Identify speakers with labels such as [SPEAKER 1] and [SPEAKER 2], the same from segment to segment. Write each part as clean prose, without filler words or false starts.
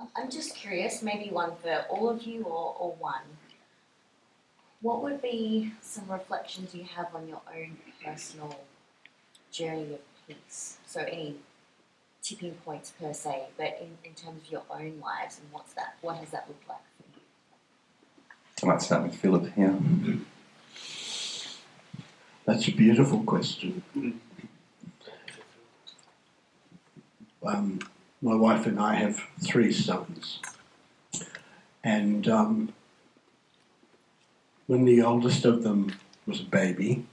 [SPEAKER 1] I'm just curious, maybe one for all of you or one. What would be some reflections you have on your own personal journey of peace? So any tipping points per se, but in terms of your own lives, and what has that looked like for you?
[SPEAKER 2] I might start with Philip here.
[SPEAKER 3] That's a beautiful question. My wife and I have 3 sons. And when the oldest of them was a baby,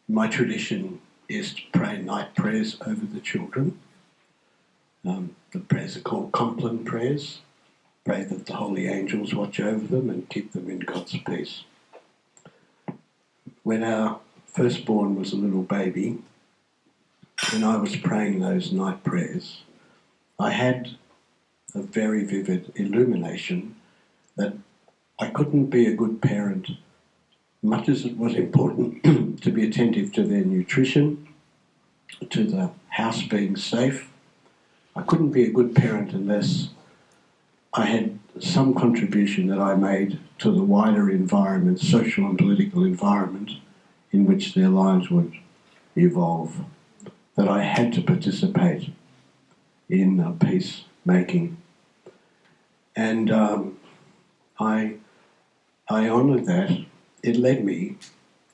[SPEAKER 3] my tradition is to pray night prayers over the children. The prayers are called Compline prayers. Pray that the holy angels watch over them and keep them in God's peace. When our firstborn was a little baby, when I was praying those night prayers, I had a very vivid illumination that I couldn't be a good parent, much as it was important to be attentive to their nutrition, to the house being safe. I couldn't be a good parent unless I had some contribution that I made to the wider environment, social and political environment in which their lives would evolve, that I had to participate in peacemaking. And I honoured that. It led me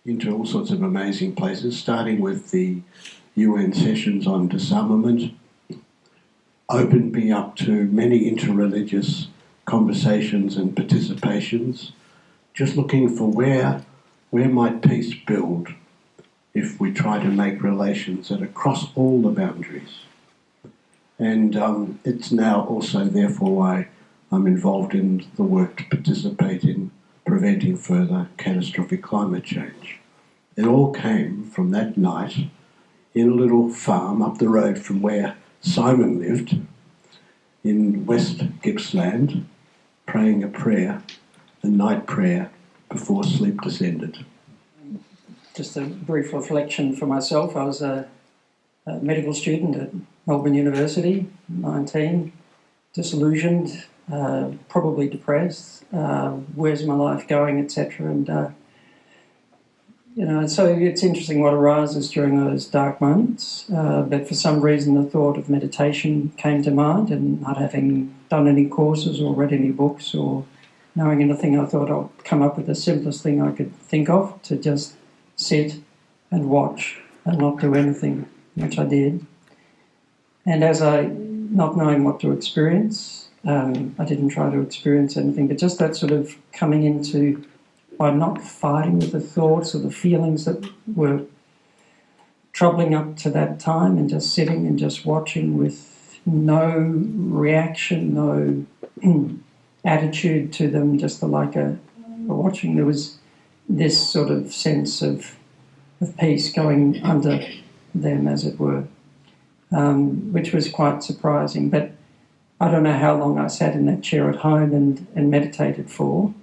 [SPEAKER 3] into all sorts of amazing places, starting with the UN sessions on disarmament, opened me up to many interreligious conversations and participations, just looking for where might peace build if we try to make relations that are across all the boundaries. And it's now also therefore why I'm involved in the work to participate in preventing further catastrophic climate change. It all came from that night in a little farm up the road from where Simon lived in West Gippsland, praying a prayer, a night prayer, before sleep descended.
[SPEAKER 4] Just a brief reflection for myself. I was a medical student at Melbourne University, 19, disillusioned, probably depressed, where's my life going, etc. And so it's interesting what arises during those dark moments, but for some reason the thought of meditation came to mind, and not having done any courses or read any books or knowing anything, I thought I'll come up with the simplest thing I could think of, to just sit and watch and not do anything, which I did. And as not knowing what to experience, I didn't try to experience anything, but just that sort of coming into, by not fighting with the thoughts or the feelings that were troubling up to that time, and just sitting and just watching with no reaction, no attitude to them, just like a watching. There was this sort of sense of peace going under them, as it were, which was quite surprising. But I don't know how long I sat in that chair at home and meditated for,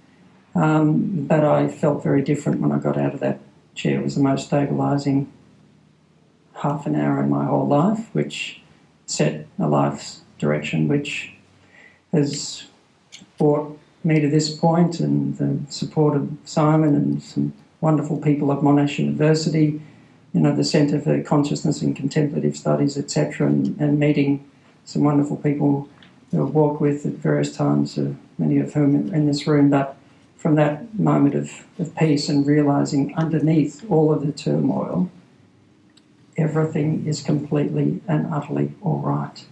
[SPEAKER 4] but I felt very different when I got out of that chair. It was the most stabilising half an hour in my whole life, which set a life's direction, which has brought me to this point, and the support of Simon and some wonderful people at Monash University, the Centre for Consciousness and Contemplative Studies, etc., and meeting some wonderful people who I've walked with at various times, many of whom are in this room. But from that moment of peace and realising underneath all of the turmoil, everything is completely and utterly all right.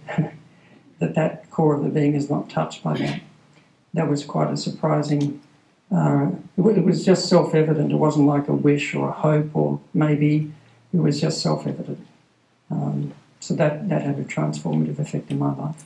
[SPEAKER 4] that core of the being is not touched by that. That was quite a surprising, it was just self-evident. It wasn't like a wish or a hope or maybe, it was just self-evident. So that had a transformative effect in my life.